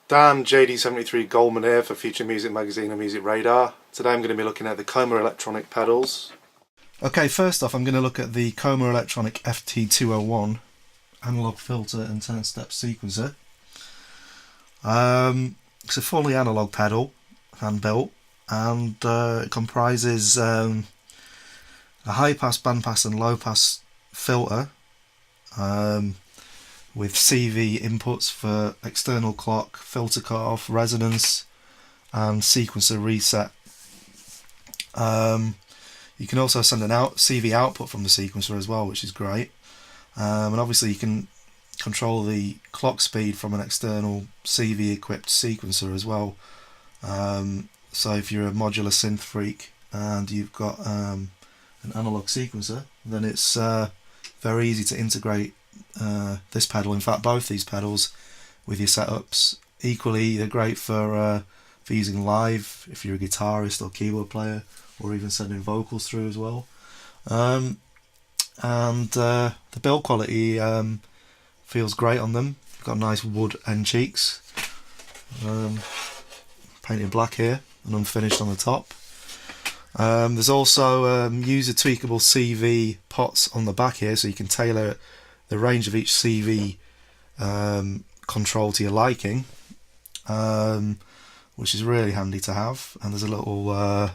Dan, JD73 Goldman here for Future Music Magazine and MusicRadar. Today I'm going to be looking at the Koma Elektonik pedals. Okay, first off I'm going to look at the Koma Elektonik FT201 analog filter and 10-step sequencer. It's a fully analog pedal, hand built, and it comprises a high pass, band pass and low pass filter with CV inputs for external clock, filter cutoff, resonance and sequencer reset. You can also send an CV output from the sequencer as well, which is great. And obviously you can control the clock speed from an external CV equipped sequencer as well. So if you're a modular synth freak and you've got an analog sequencer, then it's very easy to integrate this pedal, in fact both these pedals, with your setups. Equally they're great for using live if you're a guitarist or keyboard player, or even sending vocals through as well. And the build quality feels great on them. You've got nice wood end cheeks, painted black here and unfinished on the top. There's also user tweakable CV pots on the back here, so you can tailor the range of each CV control to your liking, which is really handy to have. And there's a little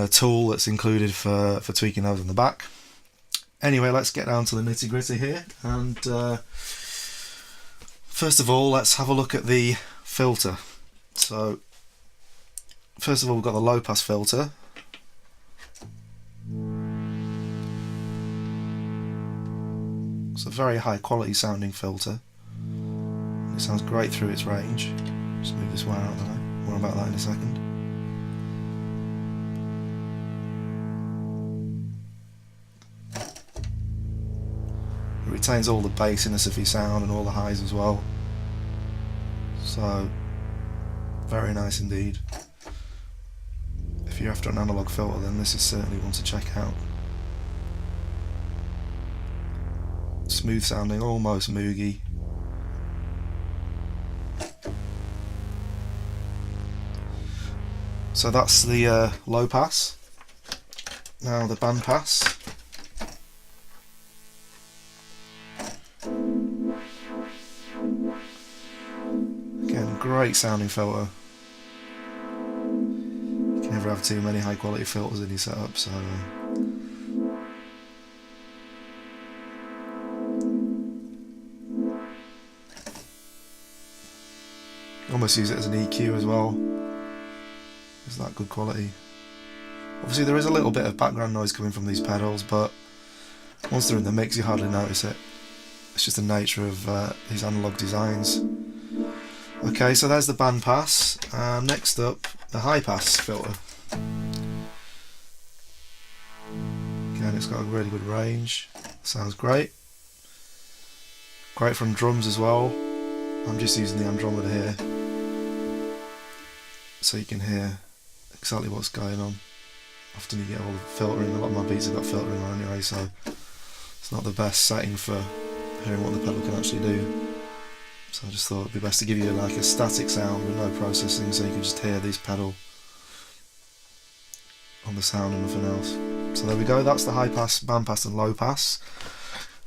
tool that's included for tweaking those on the back. Anyway, let's get down to the nitty gritty here, and first of all let's have a look at the filter. So first of all we've got the low pass filter. It's a very high quality sounding filter. It sounds great through its range. Just move this wire out of the way. More about that in a second. It retains all the bassiness of your sound and all the highs as well. So very nice indeed. If you're after an analog filter, then this is certainly one to check out. Smooth sounding, almost moogie. So that's the low pass. Now the band pass. Again, great sounding filter. You can never have too many high quality filters in your setup, so almost use it as an EQ as well. It's that good quality. Obviously there is a little bit of background noise coming from these pedals, but once they're in the mix you hardly notice it. It's just the nature of these analog designs. Okay, so there's the band pass. Next up, the high pass filter. Again, it's got a really good range. Sounds great. Great from drums as well. I'm just using the Andromeda here, so you can hear exactly what's going on. Often you get all the filtering. A lot of my beats have got filtering on anyway, so it's not the best setting for hearing what the pedal can actually do. So I just thought it'd be best to give you like a static sound with no processing, so you can just hear this pedal on the sound and nothing else. So there we go, that's the high pass, band pass and low pass.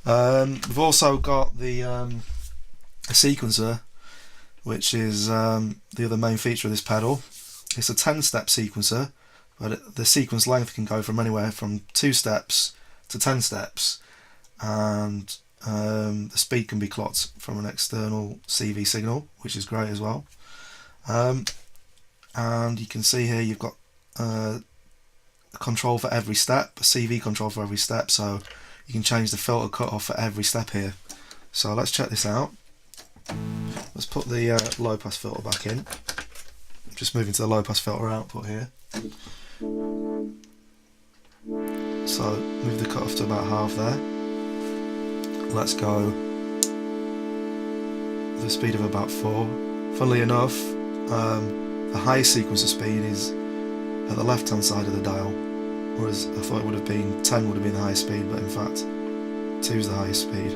We've also got the sequencer, which is the other main feature of this pedal. It's a 10-step sequencer, but the sequence length can go from anywhere from 2 steps to 10 steps, and the speed can be clocked from an external CV signal, which is great as well. And you can see here you've got a control for every step, a CV control for every step, so you can change the filter cutoff for every step here. So let's check this out. Let's put the low pass filter back in. Just moving to the low pass filter output here. So move the cutoff to about half there. Let's go with a speed of about 4. Funnily enough, the highest sequencer speed is at the left hand side of the dial, whereas I thought it would have been 10 would have been the highest speed, but in fact 2 is the highest speed.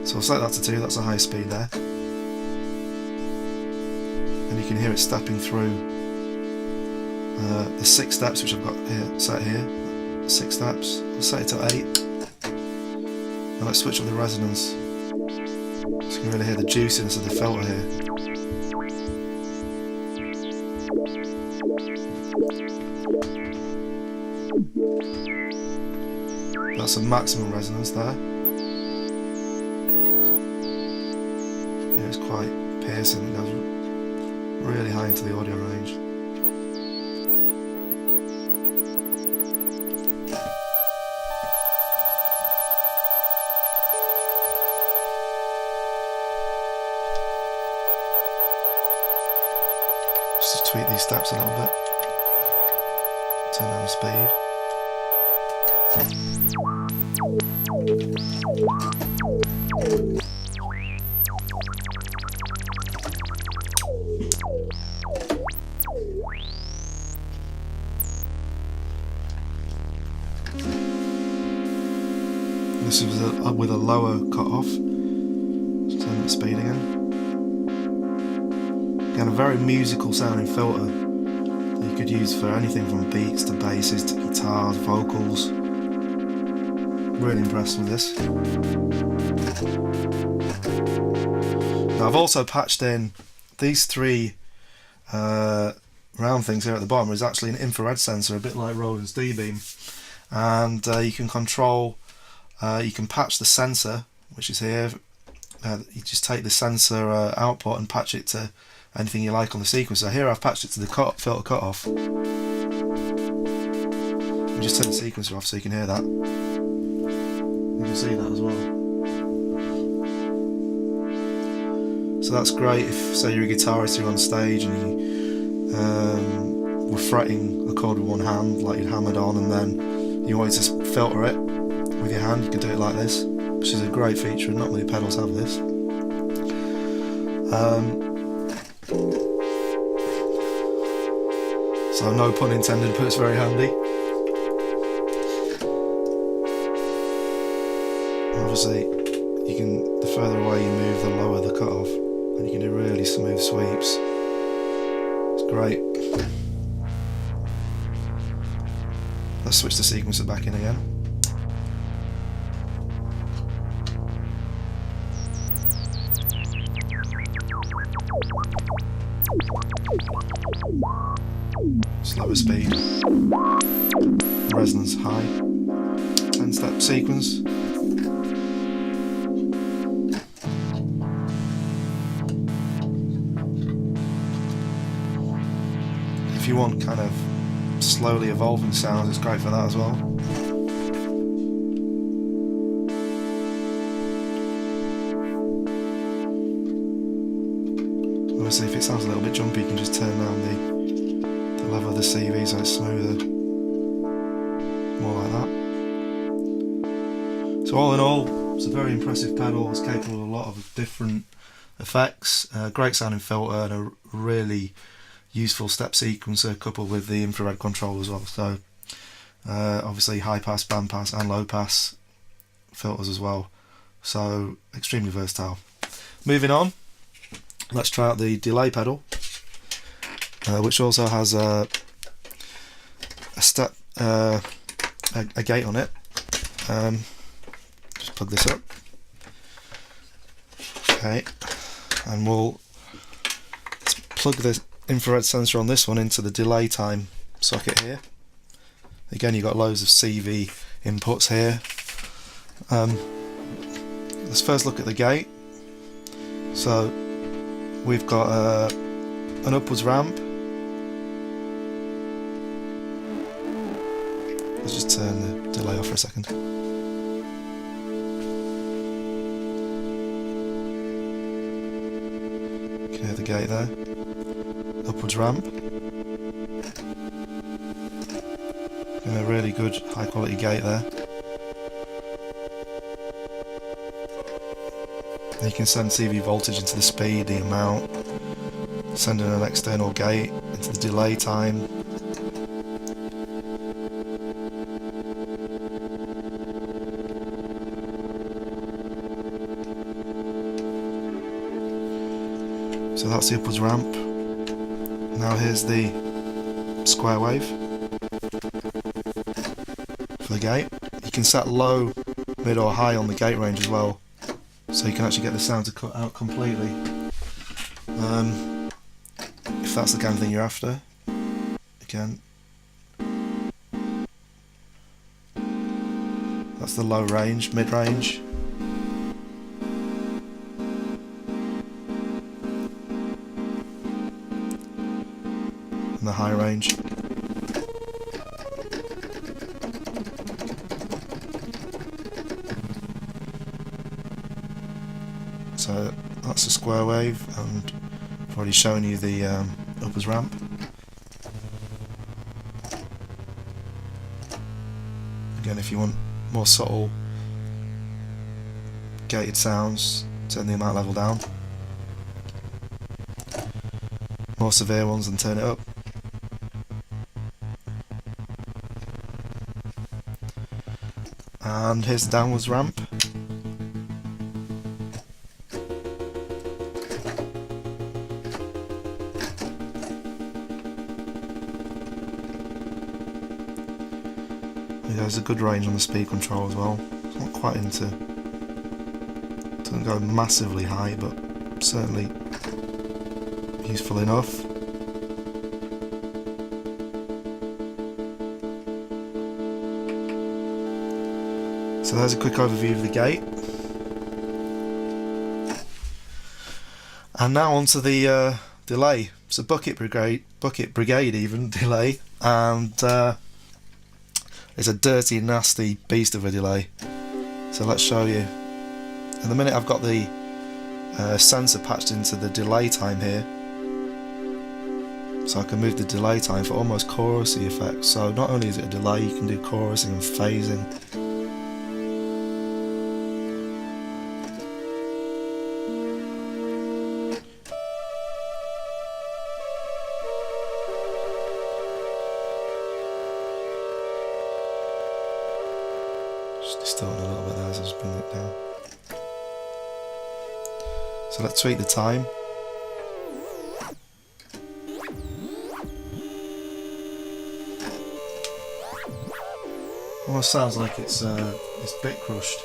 So I'll set that to 2, that's the highest speed there. and you can hear it stepping through the 6 steps which I've got here set here. 6 steps. I'll set it to 8, and let's switch up the resonance so you can really hear the juiciness of the filter here. That's a maximum resonance there. Yeah, it's quite piercing. It goes really high into the audio range. Just to tweak these steps a little bit. Turn down the speed. This is with a lower cut-off. Let's turn up the speed again. Again, a very musical sounding filter that you could use for anything from beats to basses to guitars, vocals. Really impressed with this. Now I've also patched in these 3 round things here at the bottom. Is actually an infrared sensor, a bit like Roland's D-Beam, and you can control. You can patch the sensor, which is here. You just take the sensor output and patch it to anything you like on the sequencer. Here I've patched it to the filter cutoff. You just turn the sequencer off so you can hear that. You can see that as well. So that's great if, say, you're a guitarist, you're on stage and you were fretting a chord with one hand, like you'd hammered on, and then you wanted to filter it with your hand. You could do it like this, which is a great feature, and not many pedals have this. So no pun intended, but it's very handy. Obviously, you can, the further away you move, the lower the cutoff, and you can do really smooth sweeps. It's great. Let's switch the sequencer back in again. Slower speed, resonance high, 10-step sequence. If you want kind of slowly evolving sounds, it's great for that as well. Obviously, if it sounds a little bit jumpy, you can just turn down the level of the CV so it's smoother, more like that. So all in all, it's a very impressive pedal. It's capable of a lot of different effects, great sounding filter, and a really useful step sequencer coupled with the infrared control as well. So obviously high pass, band pass and low pass filters as well. So extremely versatile. Moving on, let's try out the delay pedal. Which also has a step, a gate on it. Just plug this up. Okay, and we'll plug the infrared sensor on this one into the delay time socket here. Again, you've got loads of CV inputs here. Let's first look at the gate. So we've got an upwards ramp. Let's just turn the delay off for a second. You can hear the gate there. Upwards ramp. And a really good high quality gate there. And you can send CV voltage into the speed, the amount, send in an external gate into the delay time. So that's the upwards ramp. Now here's the square wave for the gate. You can set low, mid or high on the gate range as well, so you can actually get the sound to cut out completely, if that's the kind of thing you're after. Again, that's the low range, mid range. And the high range. So that's the square wave, and I've already shown you the uppers ramp. Again, if you want more subtle gated sounds, turn the amount level down. More severe ones, and turn it up. And here's the downwards ramp. There's a good range on the speed control as well. It's not quite into, doesn't go massively high, but certainly useful enough. So there's a quick overview of the gate. And now onto the delay. It's a bucket brigade even delay, and it's a dirty, nasty beast of a delay. So let's show you. In the minute I've got the sensor patched into the delay time here, so I can move the delay time for almost chorusy effects. So not only is it a delay, you can do chorusing and phasing. Just distorting a little bit there, so I'll just bring it down. So let's tweak the time. Almost sounds like it's bit crushed.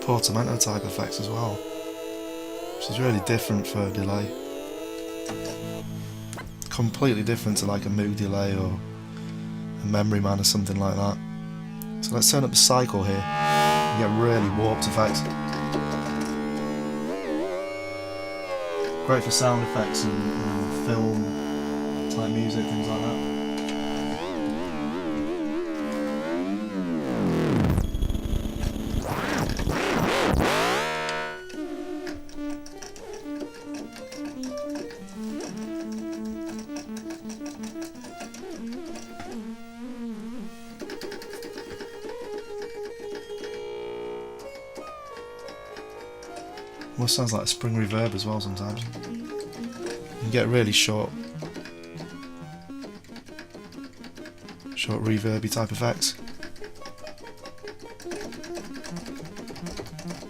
Portamento type effects as well, which is really different for a delay. Completely different to like a Moog delay or a Memory Man or something like that. So let's turn up the cycle here. You get really warped effects. Great for sound effects and film type music, things like that. Almost sounds like a spring reverb as well sometimes. You can get really short reverby type effects.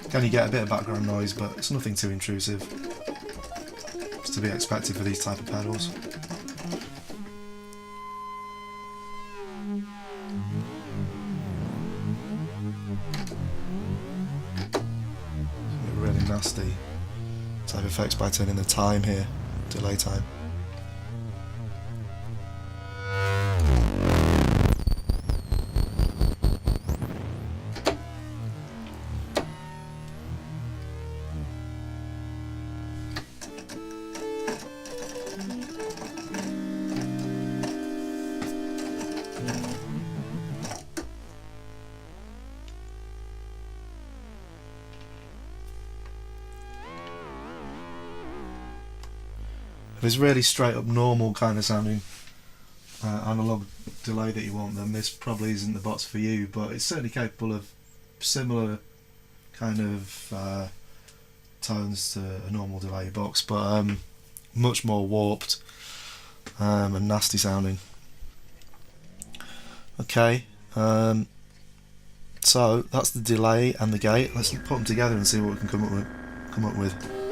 Again, you get a bit of background noise, but it's nothing too intrusive. It's to be expected for these type of pedals. Really nasty type effects by turning the time here, delay time. If it's really straight up normal kind of sounding analog delay that you want, then this probably isn't the box for you, but it's certainly capable of similar kind of tones to a normal delay box, but much more warped and nasty sounding. Okay, so So that's the delay and the gate. Let's put them together and see what we can come up with.